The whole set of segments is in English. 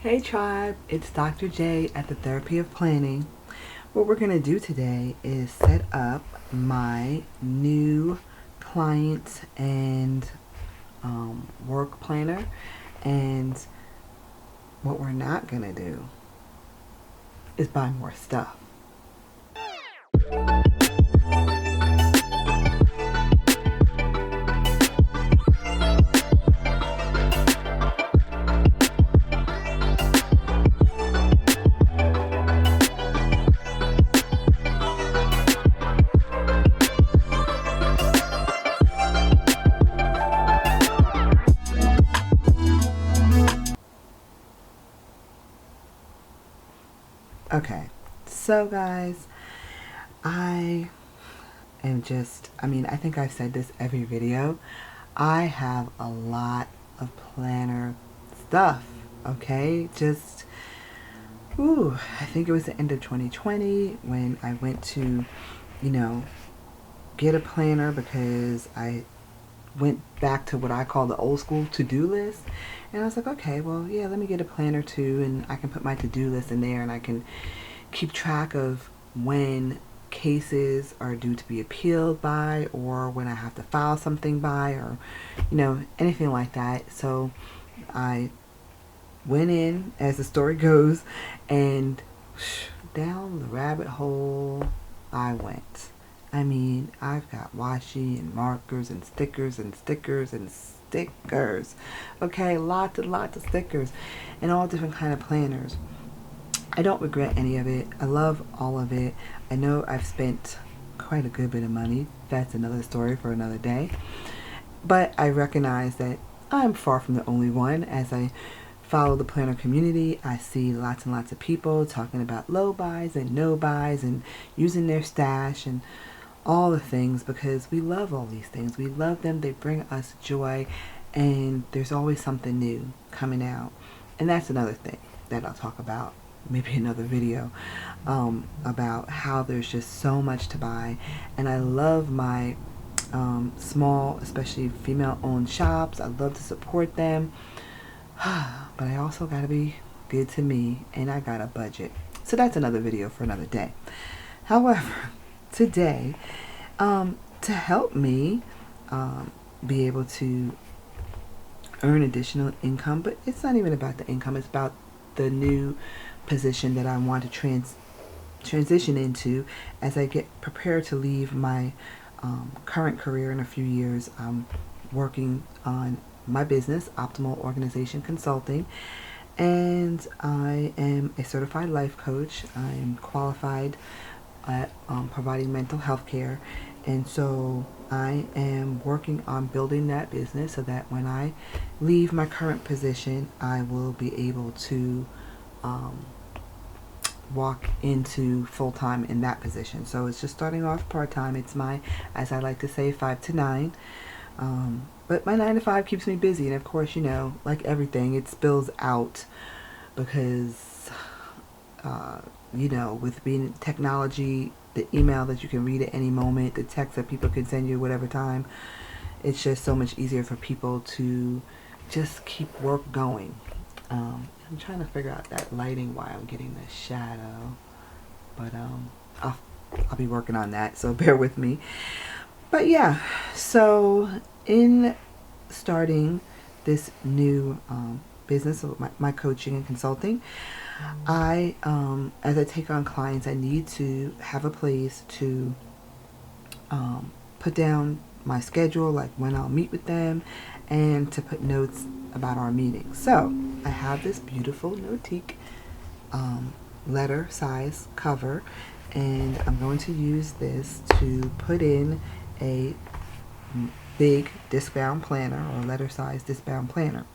Hey tribe, it's Dr. J at the Therapy of Planning. What we're going to do today is set up my new client and work planner. And what we're not going to do is buy more stuff. Okay, so guys, I I think I've said this every video. I have a lot of planner stuff, okay? I think it was the end of 2020 when I went to, get a planner because I went back to what I call the old school to-do list. And I was like, okay, well, yeah, let me get a planner too, and I can put my to-do list in there and I can keep track of when cases are due to be appealed by, or when I have to file something by, or anything like that. So I went in, as the story goes, and down the rabbit hole I went. I've got washi and markers and stickers and stickers and stickers. Okay, lots and lots of stickers and all different kind of planners. I don't regret any of it. I love all of it. I know I've spent quite a good bit of money. That's another story for another day. But I recognize that I'm far from the only one. As I follow the planner community, I see lots and lots of people talking about low buys and no buys and using their stash and all the things, because we love all these things. We love them. They bring us joy, and there's always something new coming out. And that's another thing that I'll talk about, maybe another video, about how there's just so much to buy. And I love my small, especially female-owned shops. I love to support them. But I also got to be good to me, and I got a budget. So that's another video for another day. However, today, to help me be able to earn additional income, but it's not even about the income, it's about the new position that I want to transition into as I get prepared to leave my current career in a few years. I'm working on my business, Optimal Organization Consulting, and I am a certified life coach. I'm qualified at providing mental health care, and so I am working on building that business so that when I leave my current position, I will be able to walk into full-time in that position. So it's just starting off part-time. It's my, as I like to say, 5 to 9. But my 9 to 5 keeps me busy, and of course, like everything, it spills out because with being technology, the email that you can read at any moment, the text that people can send you whatever time, it's just so much easier for people to just keep work going. I'm trying to figure out that lighting, why I'm getting the shadow, but I'll be working on that, so bear with me. But yeah, so in starting this new business of my coaching and consulting, I as I take on clients, I need to have a place to put down my schedule, like when I'll meet with them, and to put notes about our meetings. So I have this beautiful Notique letter size cover, and I'm going to use this to put in a big disc-bound planner, or letter size disc-bound planner.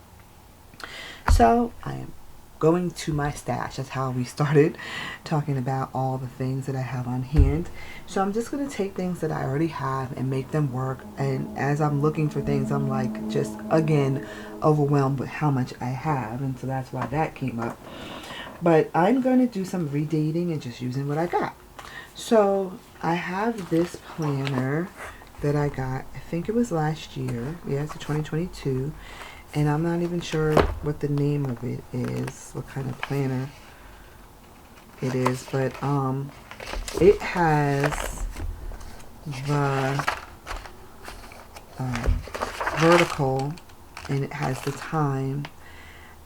So I am going to my stash. That's how we started talking about all the things that I have on hand. So I'm just going to take things that I already have and make them work. And as I'm looking for things, I'm like just again overwhelmed with how much I have, and so that's why that came up. But I'm going to do some redating and just using what I got. So I have this planner that I got, I think it was last year. Yeah, it's a 2022. and I'm not even sure what the name of it is, what kind of planner it is, but it has the vertical, and it has the time,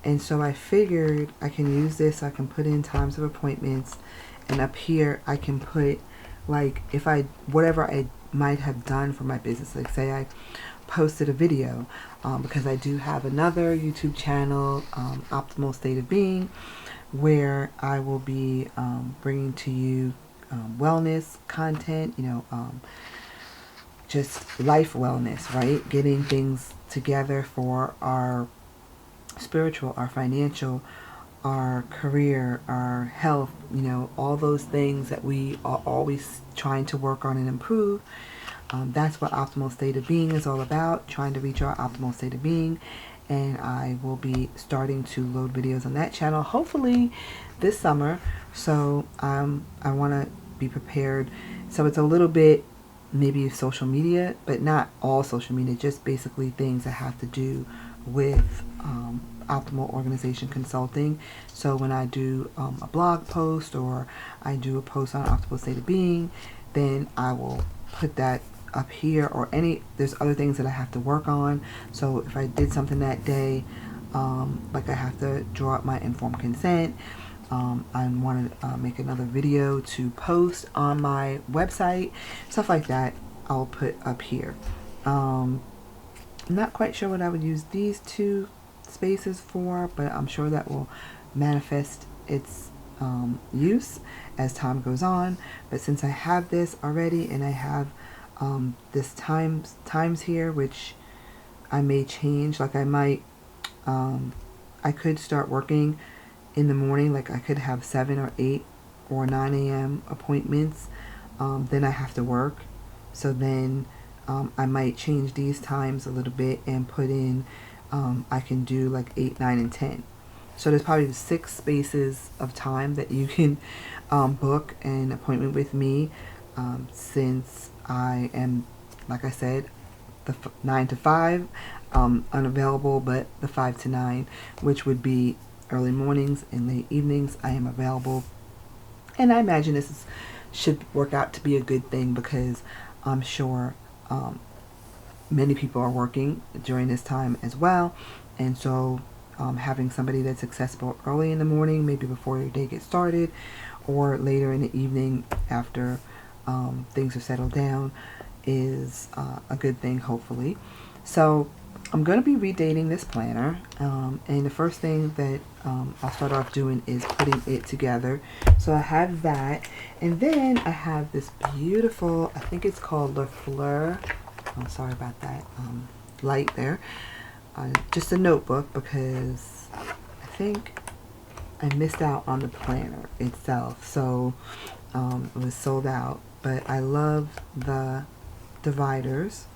and so I figured I can use this. I can put in times of appointments, and up here I can put, like, if I, whatever I might have done for my business, like say I posted a video, because I do have another YouTube channel, Optimal State of Being, where I will be bringing to you wellness content, just life wellness, right? Getting things together for our spiritual, our financial, our career, our health, all those things that we are always trying to work on and improve. That's what Optimal State of Being is all about, trying to reach our optimal state of being. And I will be starting to load videos on that channel, hopefully this summer. So I want to be prepared. So it's a little bit maybe social media, but not all social media, just basically things that have to do with optimal organization consulting. So when I do a blog post, or I do a post on Optimal State of Being, then I will put that up here, or there's other things that I have to work on. So if I did something that day, like I have to draw up my informed consent, I want to make another video to post on my website, stuff like that, I'll put up here. I'm not quite sure what I would use these two spaces for, but I'm sure that will manifest its use as time goes on. But since I have this already, and I have this times here, which I may change, like I might, I could start working in the morning, like I could have 7 or 8 or 9 a.m. appointments, then I have to work. So then I might change these times a little bit and put in, I can do like 8, 9, and 10. So there's probably 6 spaces of time that you can book an appointment with me, since I am, like I said, the 9 to 5 unavailable, but the 5 to 9, which would be early mornings and late evenings, I am available. And I imagine this should work out to be a good thing, because I'm sure many people are working during this time as well. And so having somebody that's accessible early in the morning, maybe before your day gets started, or later in the evening after things are settled down, is a good thing, hopefully. So I'm going to be redating this planner, and the first thing that I'll start off doing is putting it together. So I have that, and then I have this beautiful, I think it's called Le Fleur, I'm sorry about that light there, just a notebook, because I think I missed out on the planner itself, so it was sold out. But I love the dividers.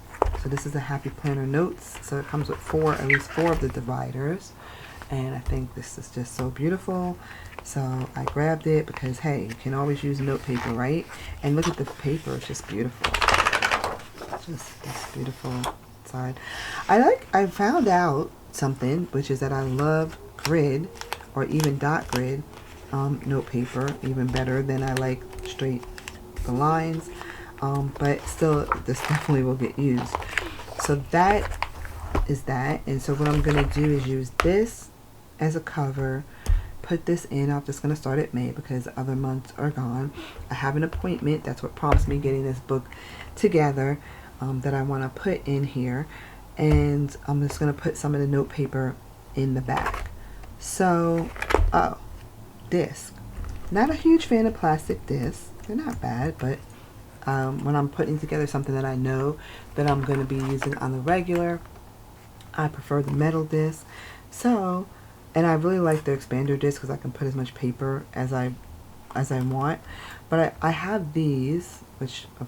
So this is a Happy Planner Notes. So it comes with at least four of the dividers. And I think this is just so beautiful. So I grabbed it because, hey, you can always use note paper, right? And look at the paper. It's just beautiful. Just beautiful inside. I found out something, which is that I love grid, or even dot grid note paper, even better than I like straight the lines. But still, this definitely will get used. So that is that. And so what I'm going to do is use this as a cover, put this in. I'm just going to start at May because other months are gone. I have an appointment. That's what prompts me getting this book together, that I want to put in here. And I'm just going to put some of the note paper in the back. So, disc. Not a huge fan of plastic discs. They're not bad, but when I'm putting together something that I know that I'm going to be using on the regular, I prefer the metal disc. So, and I really like the expander disc because I can put as much paper as I want. But I have these, which I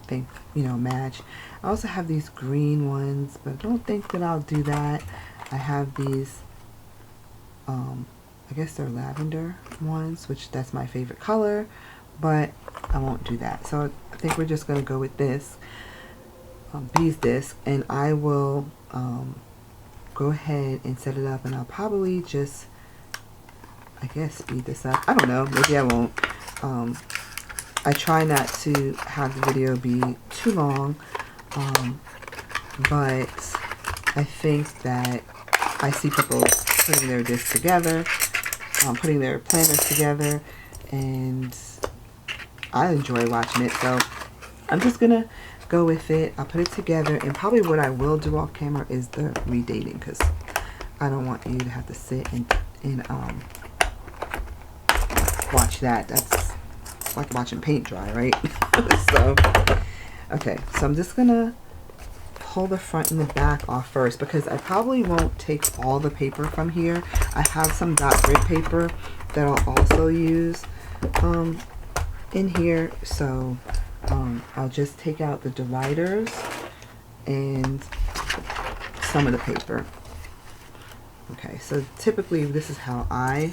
think, match. I also have these green ones, but I don't think that I'll do that. I have these, I guess they're lavender ones, which that's my favorite color, but I won't do that. So I think we're just going to go with this, these discs, and I will go ahead and set it up, and I'll probably just, I guess, speed this up. I don't know, maybe I won't. I try not to have the video be too long, but I think that I see people putting their discs together, putting their planners together, and I enjoy watching it, so I'm just gonna go with it. I'll put it together, and probably what I will do off camera is the redating, because I don't want you to have to sit and watch that. That's like watching paint dry, right? So, okay, so I'm just gonna pull the front and the back off first, because I probably won't take all the paper from here. I have some dot grid paper that I'll also use in here, so I'll just take out the dividers and some of the paper. Okay, so typically this is how I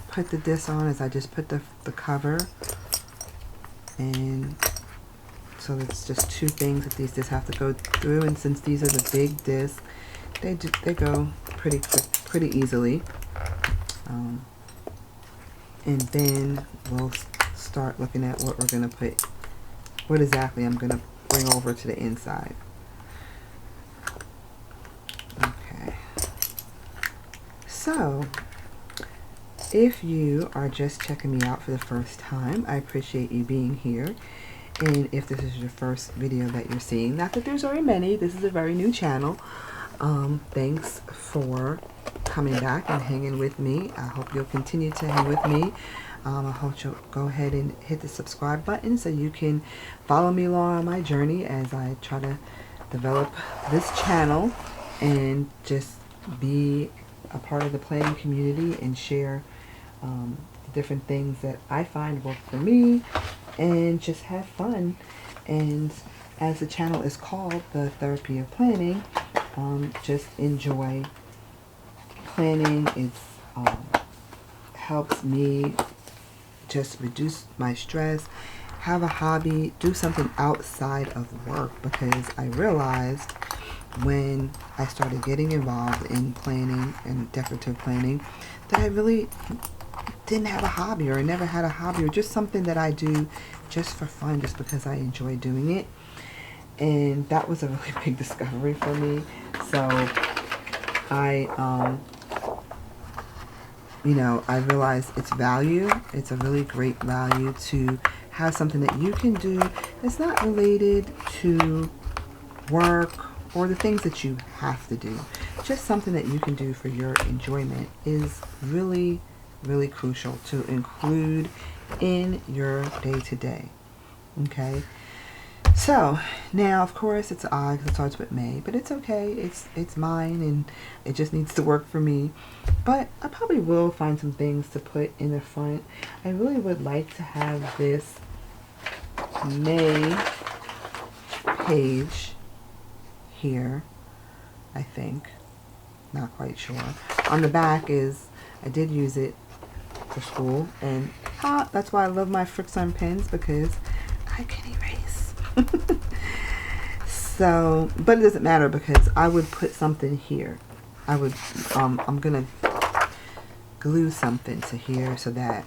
put the disc on, is I just put the cover, and so it's just two things that these discs have to go through, and since these are the big discs, they go pretty quick, pretty easily. And then we'll start looking at what we're going to put, what exactly I'm going to bring over to the inside. Okay. So, if you are just checking me out for the first time, I appreciate you being here. And if this is your first video that you're seeing, not that there's very many, this is a very new channel. Thanks for coming back and hanging with me. I hope you'll continue to hang with me. I hope you'll go ahead and hit the subscribe button so you can follow me along on my journey as I try to develop this channel and just be a part of the planning community and share the different things that I find work for me, and just have fun. And as the channel is called The Therapy of Planning, just enjoy planning. It helps me just reduce my stress, have a hobby, do something outside of work, because I realized when I started getting involved in planning and decorative planning that I really didn't have a hobby, or I never had a hobby, or just something that I do just for fun, just because I enjoy doing it. And that was a really big discovery for me. So I you know, I realized its value. It's a really great value to have something that you can do that's not related to work or the things that you have to do. Just something that you can do for your enjoyment is really, really crucial to include in your day-to-day. Okay? So, now, of course, it's odd because it starts with May, but it's okay. It's mine, and it just needs to work for me. But I probably will find some things to put in the front. I really would like to have this May page here, I think. Not quite sure. On the back is, I did use it for school, and that's why I love my Frixion pens, because I can erase. So, but it doesn't matter, because I would put something here. I would, I'm gonna glue something to here so that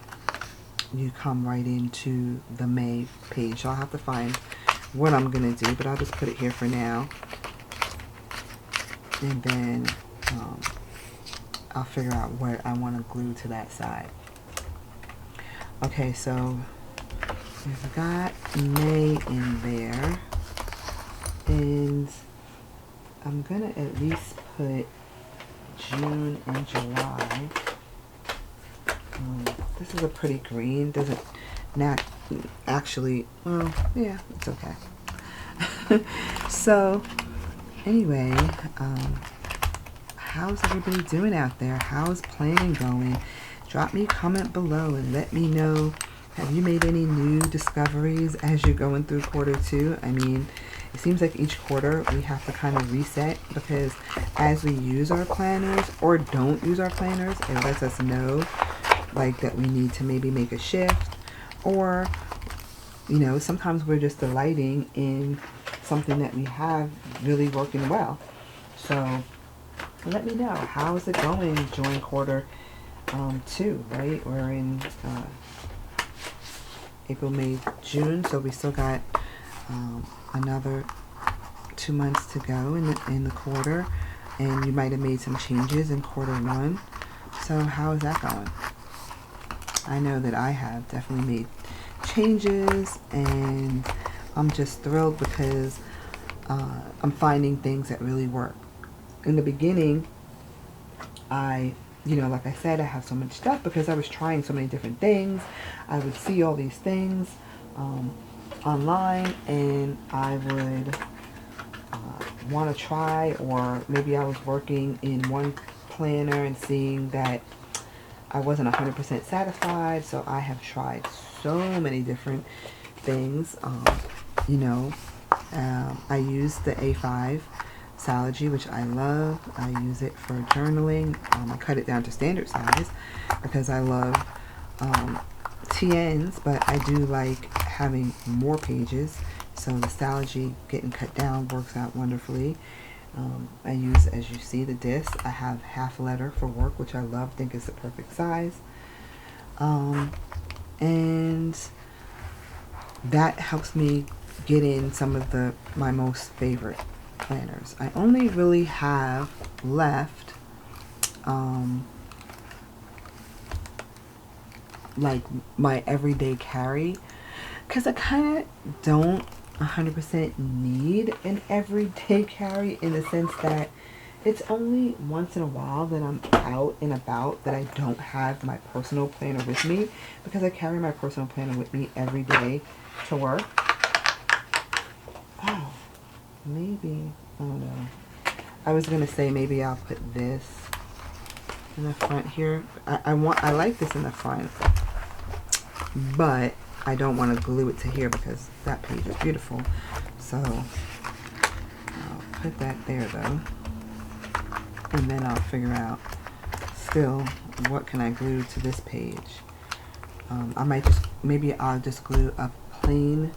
you come right into the May page. I'll have to find what I'm gonna do, but I'll just put it here for now, and then I'll figure out what I want to glue to that side. Okay, so we've got May in there, and I'm gonna at least put June and July. This is a pretty green. Doesn't not actually, well, yeah, it's okay. So anyway, how's everybody doing out there? How's planning going? Drop me a comment below and let me know, have you made any new discoveries as you're going through quarter two? I mean, it seems like each quarter we have to kind of reset, because as we use our planners or don't use our planners, it lets us know like that we need to maybe make a shift, or you know, sometimes we're just delighting in something that we have really working well. So let me know, how is it going during quarter 2, right? We're in April, May, June, so we still got another 2 months to go in the quarter, and you might have made some changes in quarter 1. So how is that going? I know that I have definitely made changes, and I'm just thrilled because I'm finding things that really work. In the beginning, like I said, I have so much stuff because I was trying so many different things. I would see all these things online, and I would want to try, or maybe I was working in one planner and seeing that I wasn't 100% satisfied, so I have tried so many different things. I use the A5 Salogy, which I love. I use it for journaling. I cut it down to standard size because I love TNs, but I do like having more pages. So the Salogy getting cut down works out wonderfully. I use, as you see, the disc. I have half letter for work, which I love, think is the perfect size. And that helps me get in some of my most favorite planners. I only really have left like my everyday carry, because I kind of don't 100% need an everyday carry, in the sense that it's only once in a while that I'm out and about that I don't have my personal planner with me, because I carry my personal planner with me every day to work. Oh, maybe, I don't know. I was gonna say maybe I'll put this in the front here. I like this in the front, but I don't want to glue it to here because that page is beautiful. So I'll put that there though, and then I'll figure out still what can I glue to this page. Maybe I'll just glue a plain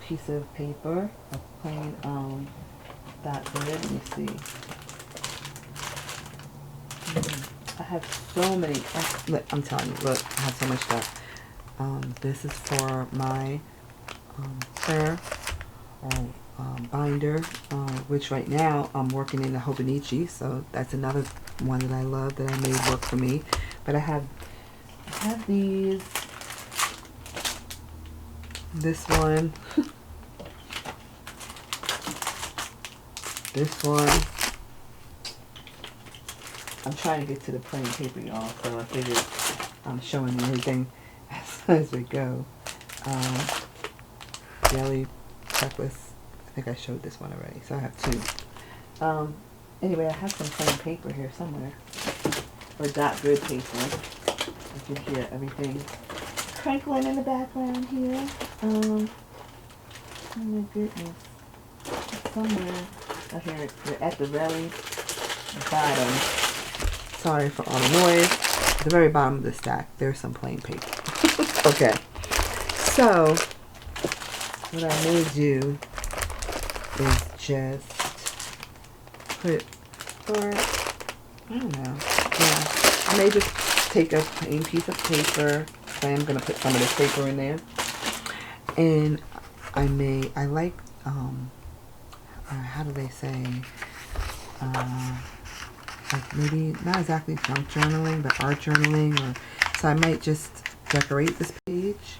piece of paper, a plain that there. Let me see. I have so many. Look, I'm telling you, look, I have so much stuff. This is for my prayer or binder, which right now I'm working in the Hobonichi, so that's another one that I love that I made work for me. But I have these. This one. This one. I'm trying to get to the plain paper, y'all, so I figured I'm showing you everything as we go. Daily checklist. I think I showed this one already, so I have 2. Anyway, I have some plain paper here somewhere, or dot grid paper. You can hear everything crinkling in the background here. Oh my goodness. It's somewhere. Oh, here it's at the very bottom. Sorry for all the noise. At the very bottom of the stack, there's some plain paper. Okay. So, what I may do is just put, or, I don't know. Yeah. I may just take a plain piece of paper. I am going to put some of this paper in there. And I like, how do they say, like maybe not exactly junk journaling, but art journaling, so I might just decorate this page,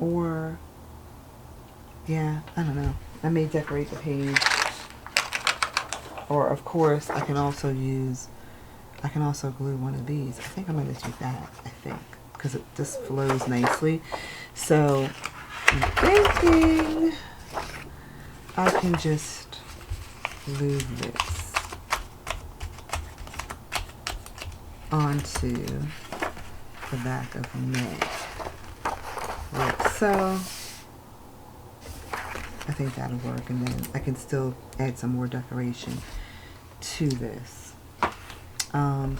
or yeah, I don't know, I may decorate the page, or of course I can also glue one of these. I think I'm going to do that, because it just flows nicely. So I'm thinking I can just glue this onto the back of May, like so. I think that'll work, and then I can still add some more decoration to this.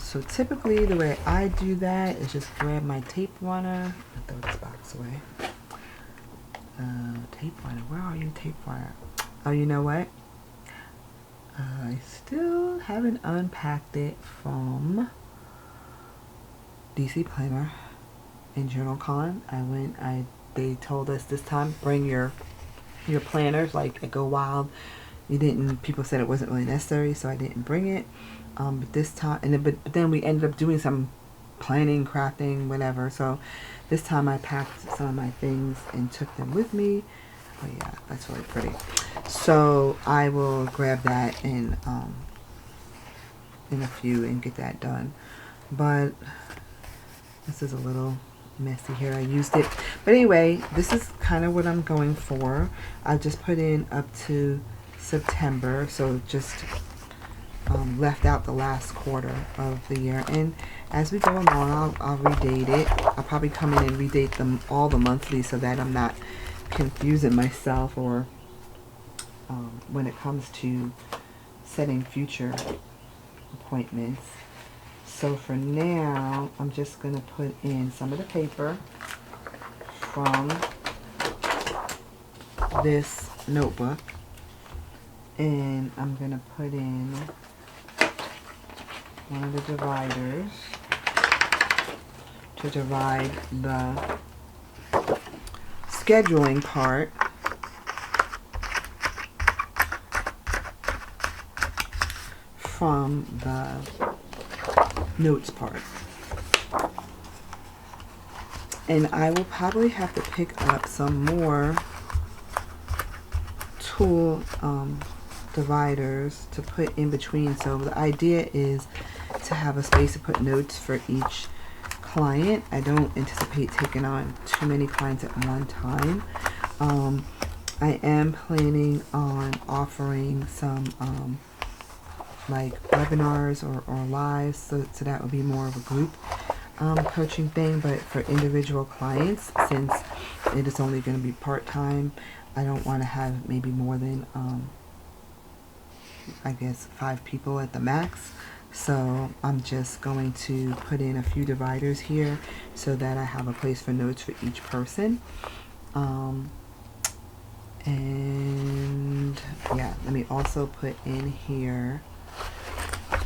So typically the way I do that is just grab my tape runner and throw this box away. Tape runner. Where are you, tape runner? Oh, you know what? I still haven't unpacked it from DC Planner and Journal Con. They told us this time, bring your planners, like at Go Wild. People said it wasn't really necessary, so I didn't bring it. But this time, but then we ended up doing some planning, crafting, whatever. So this time I packed some of my things and took them with me. Oh yeah, that's really pretty. So I will grab that in a few and get that done. But this is a little messy here. I used it. But anyway, this is kind of what I'm going for. I just put in up to September, so just left out the last quarter of the year. And as we go along, I'll redate it. I'll probably come in and redate them all the monthly so that I'm not confusing myself or when it comes to setting future appointments. So for now, I'm just going to put in some of the paper from this notebook, and I'm going to put in one of the dividers to divide the scheduling part from the notes part. And I will probably have to pick up some more tool dividers to put in between. So the idea is to have a space to put notes for each client. I don't anticipate taking on too many clients at one time. I am planning on offering some like webinars or lives, so that would be more of a group coaching thing. But for individual clients, since it is only going to be part-time, I don't want to have maybe more than I guess 5 people at the max. So I'm just going to put in a few dividers here so that I have a place for notes for each person. And yeah, let me also put in here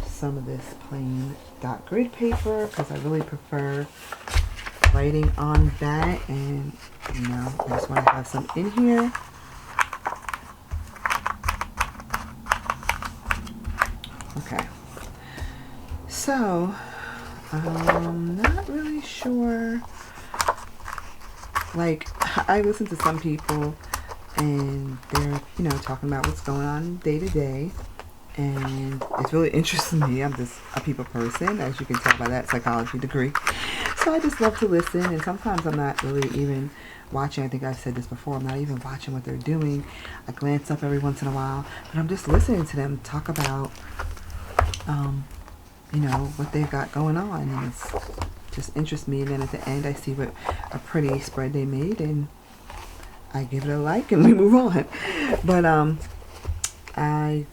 some of this plain dot grid paper because I really prefer writing on that, and you know, I just want to have some in here. Okay, so I'm not really sure, like I listen to some people and they're, you know, talking about what's going on day to day. And it's really interesting to me. I'm just a people person, as you can tell by that psychology degree. So I just love to listen, and sometimes I'm not really even watching. I think I've said this before. I'm not even watching what they're doing. I glance up every once in a while, but I'm just listening to them talk about, you know, what they've got going on, and it's just interests me. And then at the end, I see what a pretty spread they made, and I give it a like, and we move on. But I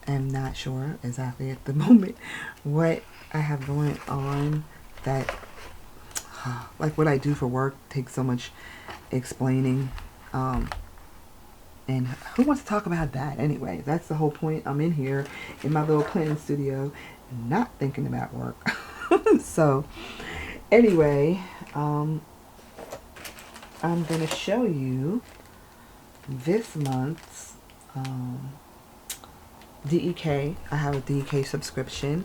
am not sure exactly at the moment what I have going on that like what I do for work takes so much explaining, and who wants to talk about that anyway? That's the whole point. I'm in here in my little planning studio not thinking about work. So anyway, I'm gonna show you this month's DEK. I have a DEK subscription.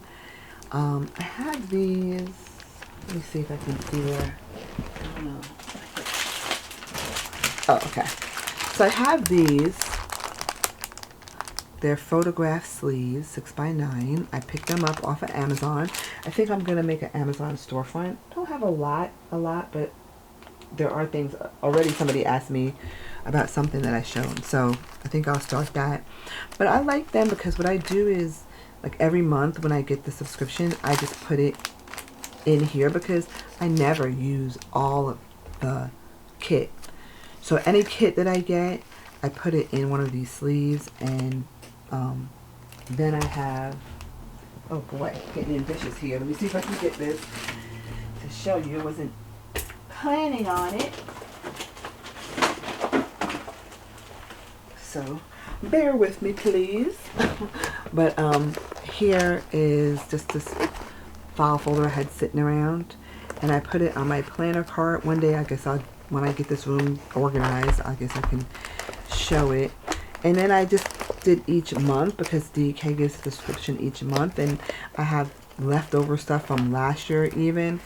I had these. Let me see if I can see where. I don't know. Oh, okay. So I have these. They're photograph sleeves, 6x9. I picked them up off of Amazon. I think I'm gonna make an Amazon storefront. Don't have a lot, but there are things. Already somebody asked me about something that I showed, so I think I'll start that. But I like them because what I do is, like every month when I get the subscription, I just put it in here because I never use all of the kit. So any kit that I get, I put it in one of these sleeves, and then I have, oh boy, getting ambitious here. Let me see if I can get this to show you. I wasn't planning on it. so bear with me, please. But here is just this file folder I had sitting around, and I put it on my planner card. One day, I guess when I get this room organized, I guess I can show it. And then I just did each month, because DEK gives a description each month, and I have leftover stuff from last year even.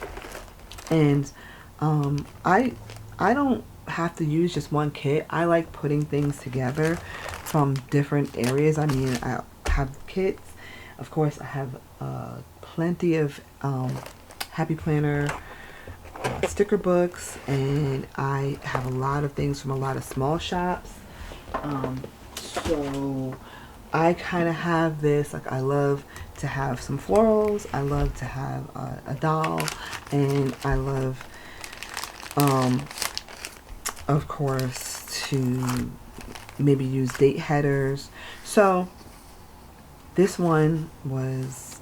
And I don't have to use just one kit. I like putting things together from different areas. I mean, I have kits. Of course, I have plenty of Happy Planner sticker books, and I have a lot of things from a lot of small shops. So I kind of have this, like, I love to have some florals, I love to have a doll, and I love of course to maybe use date headers. So this one was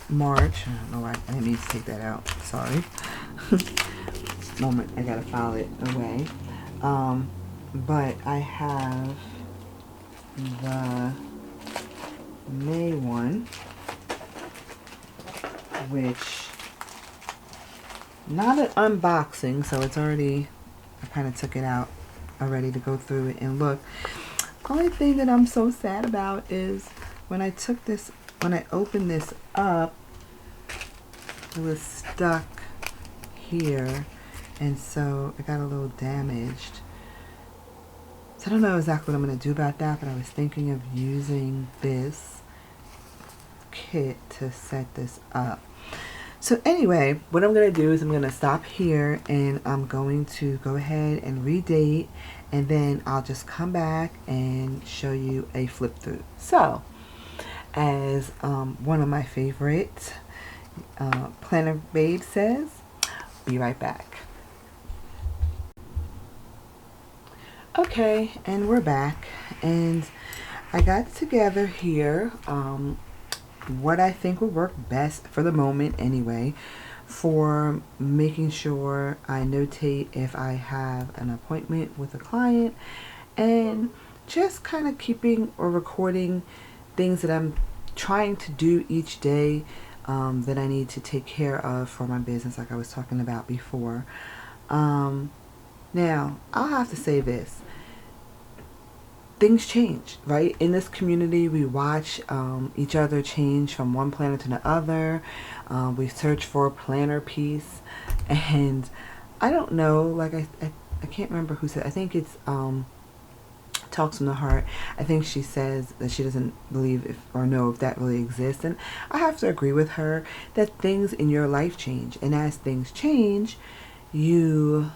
March. I don't know why I didn't mean to take that out, sorry. Moment, I gotta file it away. But I have the May one, which, not an unboxing, so it's already, I kind of took it out already to go through it and look. Only thing that I'm so sad about is when I opened this up, it was stuck here, and so it got a little damaged. So I don't know exactly what I'm going to do about that, but I was thinking of using this kit to set this up. So anyway, what I'm going to do is I'm going to stop here, and I'm going to go ahead and redate, and then I'll just come back and show you a flip through. So, as one of my favorite planner babes says, be right back. Okay, and we're back, and I got together here what I think would work best for the moment anyway, for making sure I notate if I have an appointment with a client, and just kind of keeping or recording things that I'm trying to do each day that I need to take care of for my business, like I was talking about before. Now, I'll have to say this. Things change, right? In this community, we watch each other change from one planner to the other. We search for a planner piece. And I don't know, like I can't remember who said, I think it's Talks from the Heart. I think she says that she doesn't believe or know if that really exists. And I have to agree with her that things in your life change. And as things change, you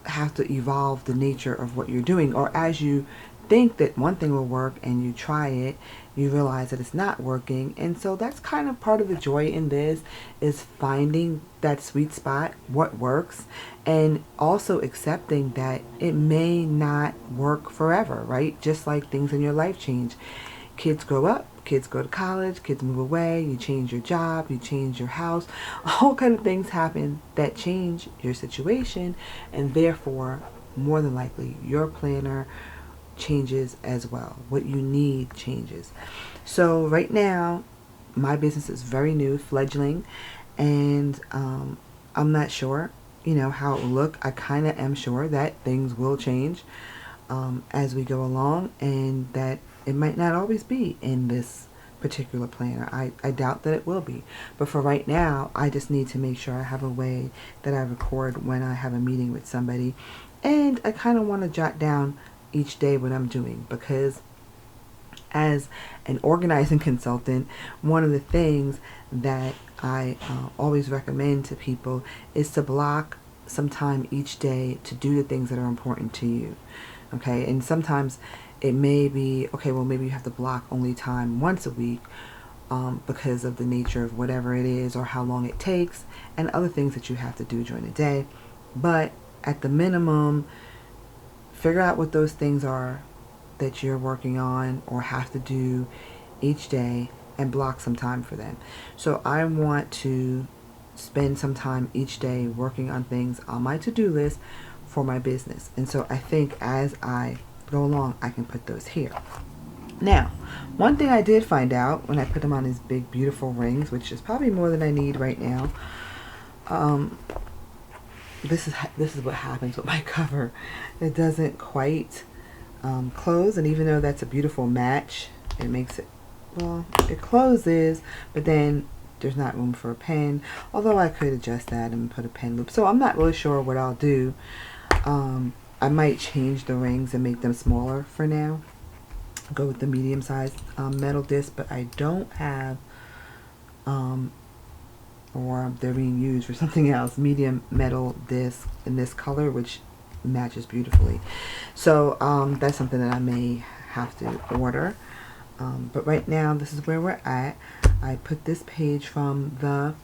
have to evolve the nature of what you're doing. Or as you think that one thing will work and you try it, you realize that it's not working. And so that's kind of part of the joy in this, is finding that sweet spot, what works, and also accepting that it may not work forever, right? Just like things in your life change. Kids grow up, kids go to college, kids move away, you change your job, you change your house, all kind of things happen that change your situation, and therefore, more than likely, your planner changes as well. What you need changes. So right now, my business is very new, fledgling, and I'm not sure, how it will look. I kind of am sure that things will change as we go along, and that it might not always be in this particular planner. I doubt that it will be. But for right now, I just need to make sure I have a way that I record when I have a meeting with somebody. And I kind of want to jot down each day what I'm doing, because as an organizing consultant, one of the things that I always recommend to people is to block some time each day to do the things that are important to you. Okay, and sometimes it may be, okay, well, maybe you have to block only time once a week because of the nature of whatever it is or how long it takes and other things that you have to do during the day. But at the minimum, figure out what those things are that you're working on or have to do each day and block some time for them. So I want to spend some time each day working on things on my to-do list for my business. And so I think as I go along, I can put those here. Now, one thing I did find out when I put them on these big beautiful rings, which is probably more than I need right now, this is what happens with my cover. It doesn't quite close, and even though that's a beautiful match, it makes it, well, it closes, but then there's not room for a pen, although I could adjust that and put a pen loop. So I'm not really sure what I'll do. I might change the rings and make them smaller for now. Go with the medium sized metal disc, but I don't have, or they're being used for something else, medium metal disc in this color, which matches beautifully. So that's something that I may have to order. But right now, this is where we're at. I put this page from the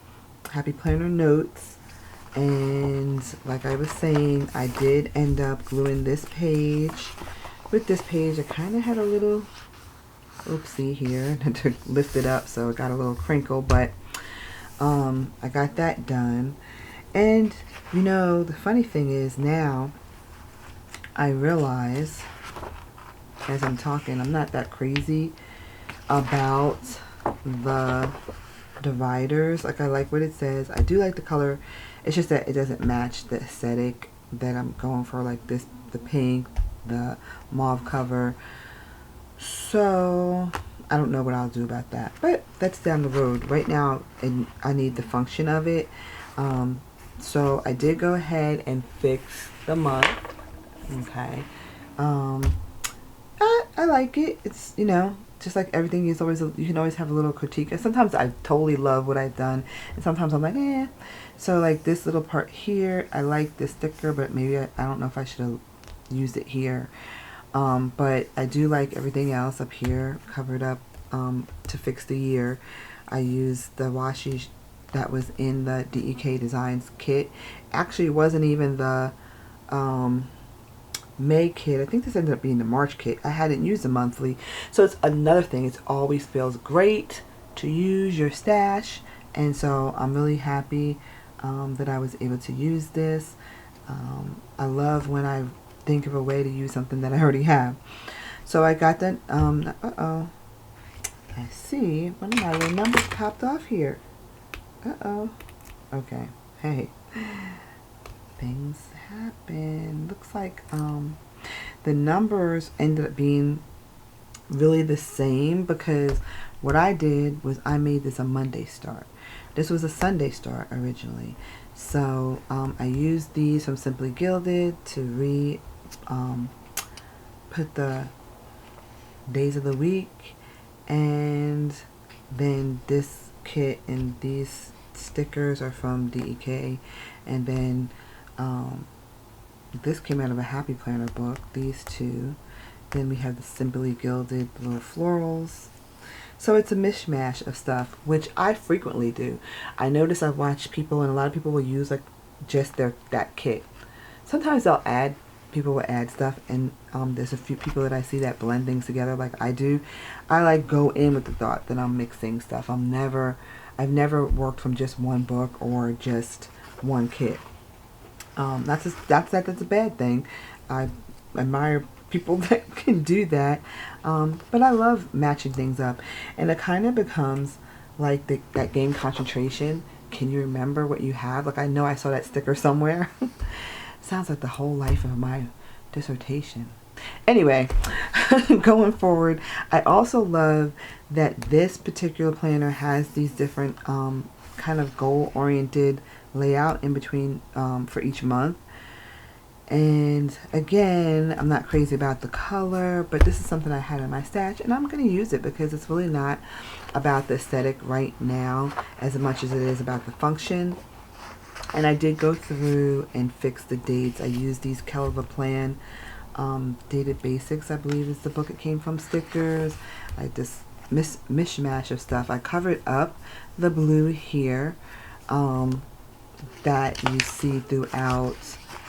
Happy Planner Notes, and like I was saying, I did end up gluing this page. With this page, I kind of had a little oopsie here. I had to lift it up, so it got a little crinkle, but I got that done. And you know, the funny thing is, now I realize as I'm talking, I'm not that crazy about the dividers. Like, I like what it says. I do like the color. It's just that it doesn't match the aesthetic that I'm going for, like this, the pink, the mauve cover. So I don't know what I'll do about that, but that's down the road. Right now, and I need the function of it. So I did go ahead and fix the month. Okay. I like it. It's, you know, just like everything is always, you can always have a little critique. And sometimes I totally love what I've done, and sometimes I'm like, eh. So like this little part here, I like this sticker, but maybe I don't know if I should have used it here. But I do like everything else up here covered up. To fix the year, I used the washi that was in the DEK Designs kit. Actually, it wasn't even the May kit. I think this ended up being the March kit. I hadn't used the monthly, so it's another thing. It always feels great to use your stash, and so I'm really happy that I was able to use this. I love when I think of a way to use something that I already have. So I got that. I see one of my little numbers popped off here. Okay. Hey, things happen. Looks like the numbers ended up being really the same, because what I did was I made this a Monday start. This was a Sunday start originally. So I used these from Simply Gilded to put the days of the week, and then this kit and these stickers are from DEK, and then this came out of a Happy Planner book, these two. Then we have the Simply Gilded little florals. So it's a mishmash of stuff, which I frequently do. I notice I've watched people, and a lot of people will use like just that kit. Sometimes people will add stuff, and there's a few people that I see that blend things together like I do. I like go in with the thought that I'm mixing stuff. I've never worked from just one book or just one kit. That's a bad thing. I admire people that can do that, but I love matching things up, and it kind of becomes like that game Concentration. Can you remember what you have? Like, I know I saw that sticker somewhere. Sounds like the whole life of my dissertation. Anyway, going forward, I also love that this particular planner has these different kind of goal-oriented layout in between for each month. And again, I'm not crazy about the color, but this is something I had in my stash, and I'm going to use it because it's really not about the aesthetic right now as much as it is about the function. And I did go through and fix the dates. I used these Kelva Plan Dated Basics, I believe is the book it came from, stickers. I just mishmash of stuff. I covered up the blue here that you see throughout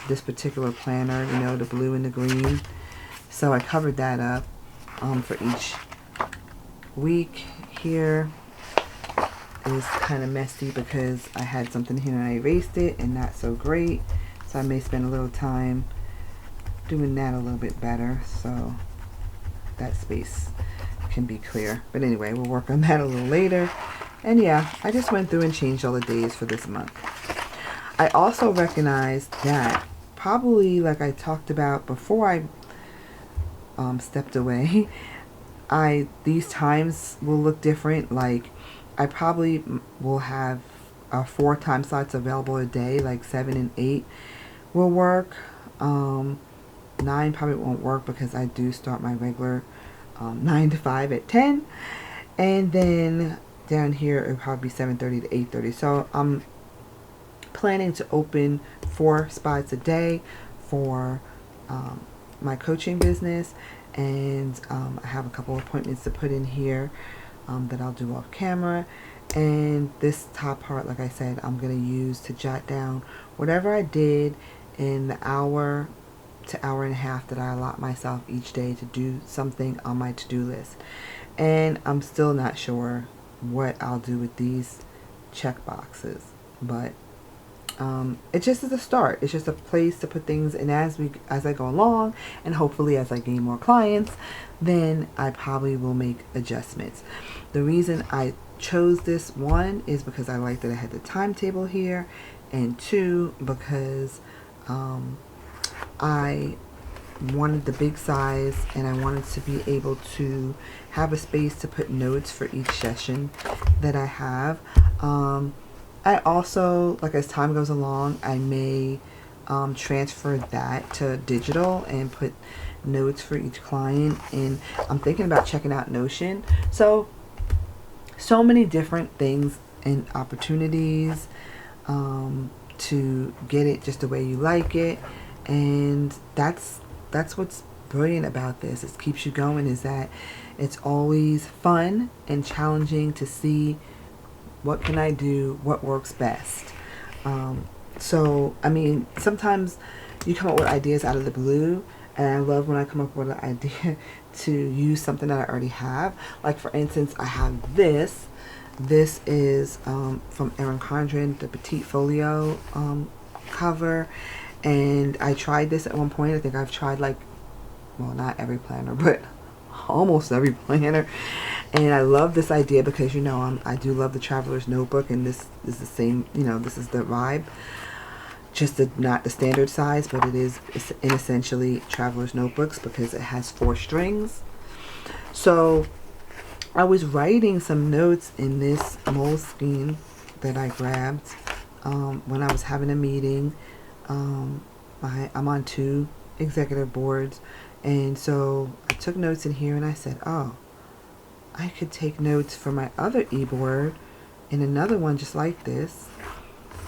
this particular planner, you know, the blue and the green. So I covered that up for each week. Here is kind of messy because I had something here and I erased it, and not so great. So I may spend a little time doing that a little bit better so that space can be clear. But anyway, we'll work on that a little later. And yeah, I just went through and changed all the days for this month. I also recognized that probably, like I talked about before I stepped away, these times will look different. Like I probably will have 4 time slots available a day, like 7 and 8 will work. 9 probably won't work because I do start my regular 9 to 5 at 10, and then down here it'll probably be 7:30 to 8:30. So I'm planning to open 4 spots a day for my coaching business, and I have a couple of appointments to put in here that I'll do off camera. And this top part, like I said, I'm going to use to jot down whatever I did in the hour to hour and a half that I allot myself each day to do something on my to-do list. And I'm still not sure what I'll do with these check boxes, but it just is a start. It's just a place to put things in as I go along, and hopefully as I gain more clients, then I probably will make adjustments. The reason I chose this, one, is because I like that I had the timetable here, and 2, because I wanted the big size, and I wanted to be able to have a space to put notes for each session that I have. I also, like as time goes along, I may transfer that to digital and put notes for each client. And I'm thinking about checking out Notion. So many different things and opportunities to get it just the way you like it. And that's what's brilliant about this. It keeps you going, is that it's always fun and challenging to see what can I do, what works best. So I mean, sometimes you come up with ideas out of the blue, and I love when I come up with an idea to use something that I already have. Like for instance, I have this. This is from Erin, the Petite Folio cover, and I tried this at one point. I think I've tried, like, well, not every planner, but almost every planner. And I love this idea because, you know, I do love the Traveler's Notebook, and this is the same, you know, this is the vibe. Just not the standard size, but it's essentially Traveler's Notebooks because it has 4 strings. So I was writing some notes in this Moleskine that I grabbed when I was having a meeting. I'm on 2 executive boards, and so I took notes in here, and I said, oh, I could take notes for my other e-board in another one just like this.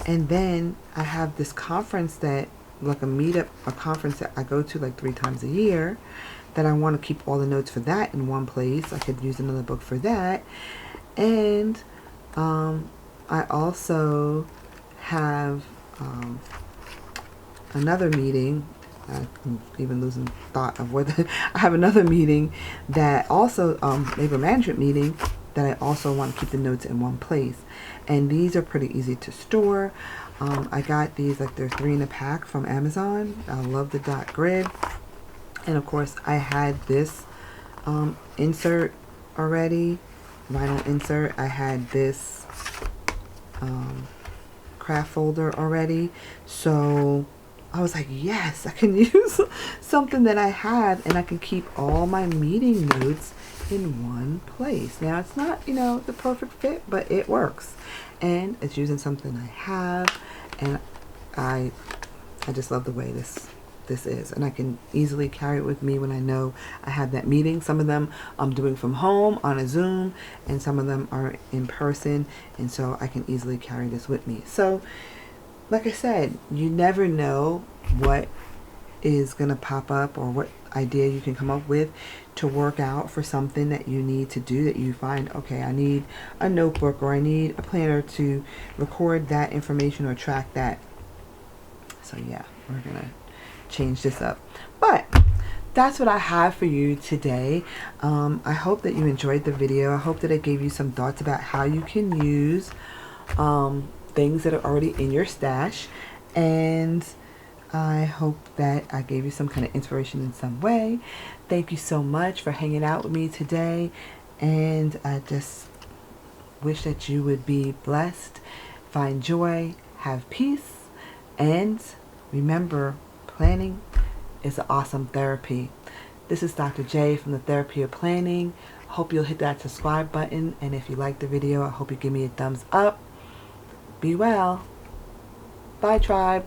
And then I have this conference that, like a conference that I go to like 3 times a year, that I want to keep all the notes for that in one place. I could use another book for that. And I also have another meeting. I'm even losing thought of whether I have another meeting that also labor management meeting that I also want to keep the notes in one place. And these are pretty easy to store. I got these, like they're 3 in a pack from Amazon. I love the dot grid. And of course I had this insert already, vinyl insert. I had this craft folder already. So I was like, yes, I can use something that I have, and I can keep all my meeting notes in one place. Now, it's not, you know, the perfect fit, but it works. And it's using something I have, and I just love the way this is. And I can easily carry it with me when I know I have that meeting. Some of them I'm doing from home on a Zoom, and some of them are in person, and so I can easily carry this with me. So like I said, you never know what is going to pop up or what idea you can come up with to work out for something that you need to do, that you find, okay, I need a notebook or I need a planner to record that information or track that. So yeah, we're going to change this up. But that's what I have for you today. I hope that you enjoyed the video. I hope that it gave you some thoughts about how you can use things that are already in your stash. And I hope that I gave you some kind of inspiration in some way. Thank you so much for hanging out with me today. And I just wish that you would be blessed, find joy, have peace, and remember, planning is an awesome therapy. This is Dr. J from the Therapy of Planning. Hope you'll hit that subscribe button. And if you like the video, I hope you give me a thumbs up. Be well. Bye, tribe.